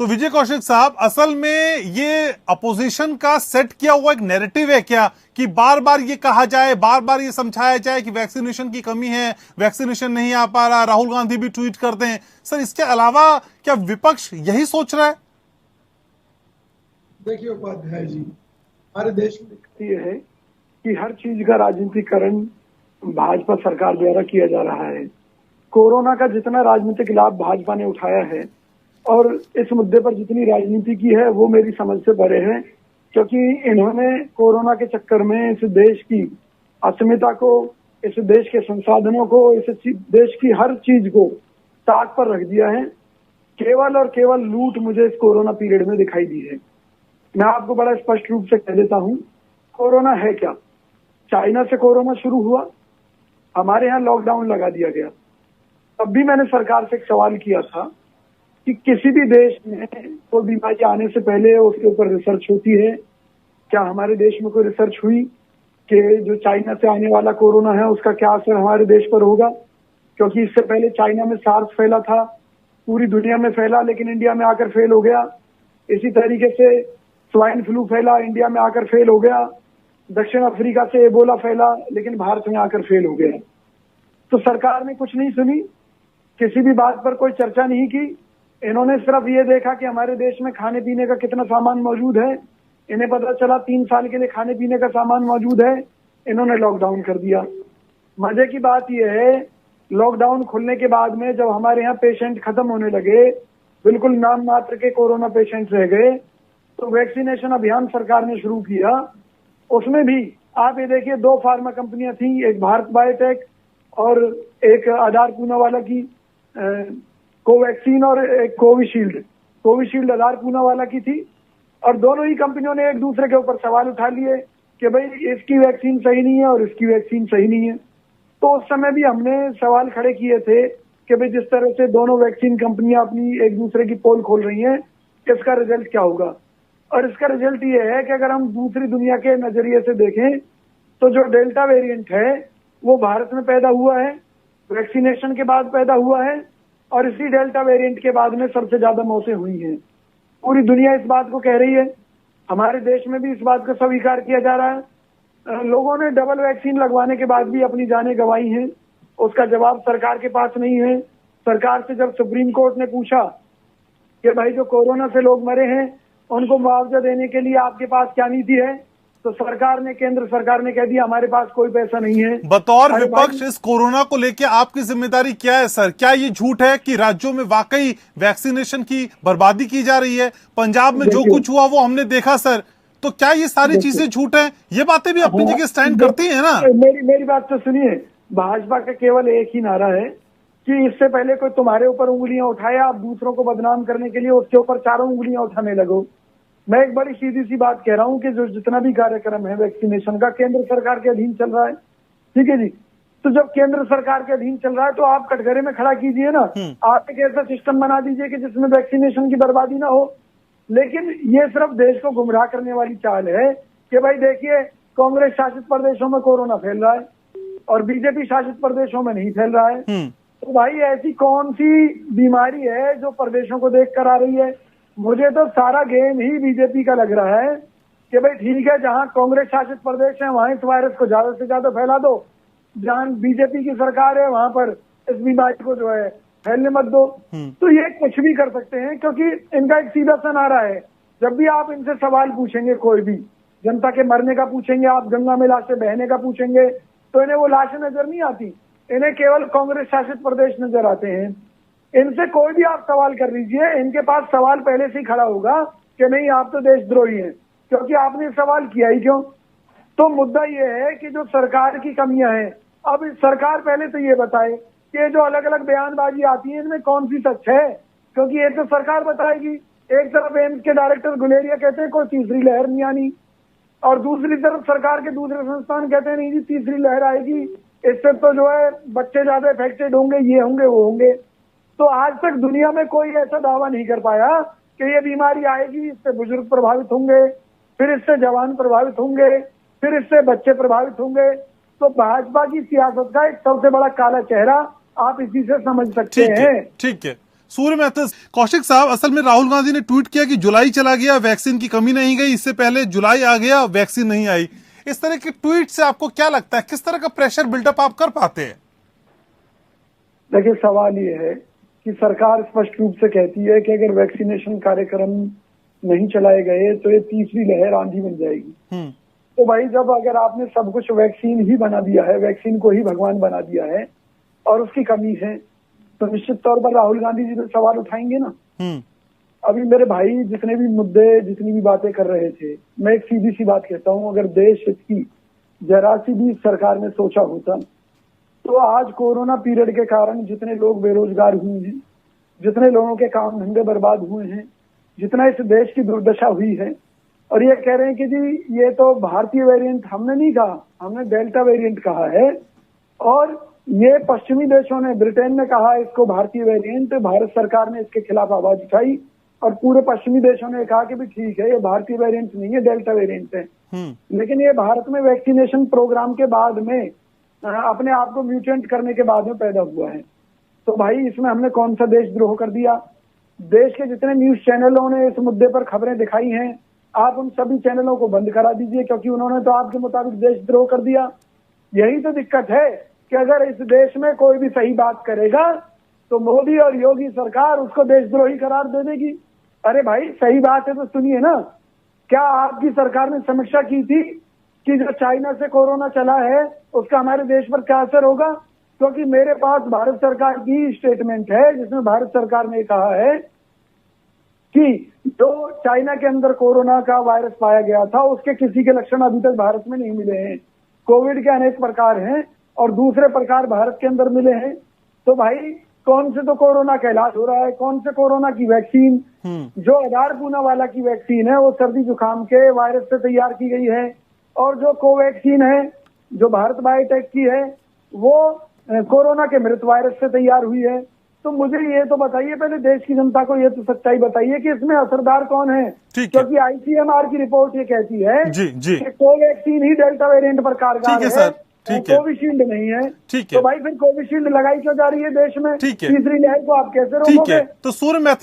तो विजय कौशिक साहब, असल में ये अपोजिशन का सेट किया हुआ एक नैरेटिव है क्या कि बार बार ये कहा जाए, बार बार ये समझाया जाए कि वैक्सीनेशन की कमी है, वैक्सीनेशन नहीं आ पा रहा। राहुल गांधी भी ट्वीट करते हैं। सर, इसके अलावा क्या विपक्ष यही सोच रहा है? देखिए उपाध्याय जी, हमारे देश में दिक्कत ये है कि हर चीज का राजनीतिकरण भाजपा सरकार द्वारा किया जा रहा है। कोरोना का जितना राजनीतिक लाभ भाजपा ने उठाया है और इस मुद्दे पर जितनी राजनीति की है वो मेरी समझ से परे है, क्योंकि इन्होंने कोरोना के चक्कर में इस देश की अस्मिता को, इस देश के संसाधनों को, इस देश की हर चीज को ताक पर रख दिया है। केवल और केवल लूट मुझे इस कोरोना पीरियड में दिखाई दी है। मैं आपको बड़ा स्पष्ट रूप से कह देता हूं, कोरोना है क्या। चाइना से कोरोना शुरू हुआ, हमारे यहाँ लॉकडाउन लगा दिया गया। तब भी मैंने सरकार से एक सवाल किया था कि किसी भी देश में कोई बीमारी आने से पहले उसके ऊपर रिसर्च होती है क्या? हमारे देश में कोई रिसर्च हुई कि जो चाइना से आने वाला कोरोना है उसका क्या असर हमारे देश पर होगा? क्योंकि इससे पहले चाइना में सार्स फैला था, पूरी दुनिया में फैला, लेकिन इंडिया में आकर फेल हो गया। इसी तरीके से स्वाइन फ्लू फैला, इंडिया में आकर फेल हो गया। दक्षिण अफ्रीका से एबोला फैला, लेकिन भारत में आकर फेल हो गया। तो सरकार ने कुछ नहीं सुनी, किसी भी बात पर कोई चर्चा नहीं की। इन्होंने सिर्फ ये देखा कि हमारे देश में खाने पीने का कितना सामान मौजूद है। इन्हें पता चला 3 साल के लिए खाने पीने का सामान मौजूद है, इन्होंने लॉकडाउन कर दिया। मजे की बात यह है, लॉकडाउन खुलने के बाद में जब हमारे यहाँ पेशेंट खत्म होने लगे, बिल्कुल नाम मात्र के कोरोना पेशेंट रह गए, तो वैक्सीनेशन अभियान सरकार ने शुरू किया। उसमें भी आप ये देखिए, 2 फार्मा कंपनियां थी, एक भारत बायोटेक और एक आधार पूनावाला की कोवैक्सीन और एक कोविशील्ड आधार पूनावाला की थी। और दोनों ही कंपनियों ने एक दूसरे के ऊपर सवाल उठा लिए कि भाई इसकी वैक्सीन सही नहीं है और इसकी वैक्सीन सही नहीं है। तो उस समय भी हमने सवाल खड़े किए थे कि भाई जिस तरह से दोनों वैक्सीन कंपनियां अपनी एक दूसरे की पोल खोल रही हैं, इसका रिजल्ट क्या होगा? और इसका रिजल्ट ये है कि अगर हम दूसरी दुनिया के नजरिए से देखें तो जो डेल्टा वेरिएंट है वो भारत में पैदा हुआ है, वैक्सीनेशन के बाद पैदा हुआ है, और इसी डेल्टा वेरिएंट के बाद में सबसे ज्यादा मौतें हुई हैं। पूरी दुनिया इस बात को कह रही है, हमारे देश में भी इस बात को स्वीकार किया जा रहा है। लोगों ने डबल वैक्सीन लगवाने के बाद भी अपनी जानें गंवाई हैं, उसका जवाब सरकार के पास नहीं है। सरकार से जब सुप्रीम कोर्ट ने पूछा कि भाई जो कोरोना से लोग मरे हैं उनको मुआवजा देने के लिए आपके पास क्या नीति है, तो केंद्र सरकार ने कह दिया हमारे पास कोई पैसा नहीं है। बतौर विपक्ष इस कोरोना को लेकर आपकी जिम्मेदारी क्या है सर? क्या ये झूठ है कि राज्यों में वाकई वैक्सीनेशन की बर्बादी की जा रही है? पंजाब में जो कुछ हुआ वो हमने देखा सर। तो क्या ये सारी चीजें झूठ है? ये बातें भी अपनी जगह स्टैंड करती है ना। मेरी बात तो सुनिए, भाजपा का केवल एक ही नारा है कि इससे पहले कोई तुम्हारे ऊपर उंगलियां उठाए, आप दूसरों को बदनाम करने के लिए उसके ऊपर 4 उंगलियां उठाने लगो। मैं एक बड़ी सीधी सी बात कह रहा हूं कि जो जितना भी कार्यक्रम है वैक्सीनेशन का केंद्र सरकार के अधीन चल रहा है, ठीक है जी। तो जब केंद्र सरकार के अधीन चल रहा है तो आप कटघरे में खड़ा कीजिए ना, आप एक ऐसा सिस्टम बना दीजिए कि जिसमें वैक्सीनेशन की बर्बादी ना हो। लेकिन ये सिर्फ देश को गुमराह करने वाली चाल है कि भाई देखिए, कांग्रेस शासित प्रदेशों में कोरोना फैल रहा है और बीजेपी शासित प्रदेशों में नहीं फैल रहा है। तो भाई ऐसी कौन सी बीमारी है जो प्रदेशों को देख कर आ रही है? मुझे तो सारा गेम ही बीजेपी का लग रहा है कि भाई ठीक है, जहां कांग्रेस शासित प्रदेश है वहां इस वायरस को ज्यादा से ज्यादा फैला दो, जहां बीजेपी की सरकार है वहां पर इस बीमारी को जो है फैलने मत दो। तो ये कुछ भी कर सकते हैं, क्योंकि इनका एक सीधा सा नारा है, जब भी आप इनसे सवाल पूछेंगे, कोई भी जनता के मरने का पूछेंगे, आप गंगा में लाशें बहने का पूछेंगे, तो इन्हें वो लाशें नजर नहीं आती, इन्हें केवल कांग्रेस शासित प्रदेश नजर आते हैं। इनसे कोई भी आप सवाल कर लीजिए, इनके पास सवाल पहले से ही खड़ा होगा कि नहीं आप तो देशद्रोही हैं, क्योंकि आपने सवाल किया ही क्यों। तो मुद्दा ये है कि जो सरकार की कमियां हैं, अब सरकार पहले तो ये बताए कि जो अलग अलग बयानबाजी आती है इनमें कौन सी सच है, क्योंकि ये तो सरकार बताएगी। एक तरफ एम्स के डायरेक्टर गुलेरिया कहते हैं कोई तीसरी लहर नहीं आनी, और दूसरी तरफ सरकार के दूसरे संस्थान कहते हैं नहीं जी तीसरी लहर आएगी, इससे तो जो है बच्चे ज्यादा इफेक्टेड होंगे, ये होंगे वो होंगे। तो आज तक दुनिया में कोई ऐसा दावा नहीं कर पाया कि ये बीमारी आएगी, इससे बुजुर्ग प्रभावित होंगे, फिर इससे जवान प्रभावित होंगे, फिर इससे बच्चे प्रभावित होंगे। तो भाजपा की सियासत का एक सबसे बड़ा काला चेहरा आप इसी से समझ सकते हैं। ठीक है। सूर्य मेहता, कौशिक साहब, असल में राहुल गांधी ने ट्वीट किया कि जुलाई चला गया, वैक्सीन की कमी नहीं गई, इससे पहले जुलाई आ गया, वैक्सीन नहीं आई। इस तरह के ट्वीट से आपको क्या लगता है, किस तरह का प्रेशर बिल्डअप आप कर पाते हैं? देखिए, सवाल ये है कि सरकार स्पष्ट रूप से कहती है कि अगर वैक्सीनेशन कार्यक्रम नहीं चलाए गए तो ये तीसरी लहर आंधी बन जाएगी। तो भाई, जब अगर आपने सब कुछ वैक्सीन ही बना दिया है, वैक्सीन को ही भगवान बना दिया है और उसकी कमी है, तो निश्चित तौर पर राहुल गांधी जी तो सवाल उठाएंगे ना। अभी मेरे भाई जितने भी मुद्दे, जितनी भी बातें कर रहे थे, मैं एक सीधी सी बात कहता हूं, अगर देश हित की जरा सी भी सरकार ने सोचा होता तो आज कोरोना पीरियड के कारण जितने लोग बेरोजगार हुए हैं, जितने लोगों के काम धंधे बर्बाद हुए हैं, जितना इस देश की दुर्दशा हुई है, और ये कह रहे हैं कि जी ये तो भारतीय वेरिएंट, हमने नहीं कहा, हमने डेल्टा वेरिएंट कहा है। और ये पश्चिमी देशों ने, ब्रिटेन ने कहा इसको भारतीय वेरिएंट, भारत सरकार ने इसके खिलाफ आवाज उठाई और पूरे पश्चिमी देशों ने कहा कि भी ठीक है, ये भारतीय वेरिएंट नहीं है, डेल्टा वेरिएंट है। लेकिन ये भारत में वैक्सीनेशन प्रोग्राम के बाद में अपने आप को म्यूटेंट करने के बाद में पैदा हुआ है। तो भाई, इसमें हमने कौन सा देशद्रोह कर दिया? देश के जितने न्यूज चैनलों ने इस मुद्दे पर खबरें दिखाई हैं, आप उन सभी चैनलों को बंद करा दीजिए, क्योंकि उन्होंने तो आपके मुताबिक देशद्रोह कर दिया। यही तो दिक्कत है कि अगर इस देश में कोई भी सही बात करेगा तो मोदी और योगी सरकार उसको देशद्रोही करार दे देगी। अरे भाई, सही बात है तो सुनिए ना। क्या आपकी सरकार ने समीक्षा की थी कि जो चाइना से कोरोना चला है उसका हमारे देश पर क्या असर होगा? क्योंकि मेरे पास भारत सरकार की स्टेटमेंट है जिसमें भारत सरकार ने कहा है कि जो चाइना के अंदर कोरोना का वायरस पाया गया था उसके किसी के लक्षण अभी तक भारत में नहीं मिले हैं। कोविड के अनेक प्रकार हैं और दूसरे प्रकार भारत के अंदर मिले हैं। तो भाई, कौन से तो कोरोना का इलाज हो रहा है, कौन से कोरोना की वैक्सीन, जो आधार पूना वाला की वैक्सीन है वो सर्दी जुकाम के वायरस से तैयार की गई है, और जो कोवैक्सीन है जो भारत बायोटेक की है वो कोरोना के मृत वायरस से तैयार हुई है। तो मुझे ये तो बताइए, पहले देश की जनता को ये तो सच्चाई बताइए कि इसमें असरदार कौन है? क्योंकि आईसीएमआर की रिपोर्ट ये कहती है कि कोवैक्सीन ही डेल्टा वेरिएंट पर कारगर है, कोविशील्ड नहीं है। तो भाई, फिर कोविशील्ड लगाई क्यों जा रही है देश में? तीसरी लहर को आप कैसे रोकोगे? तो सूर्य मेहता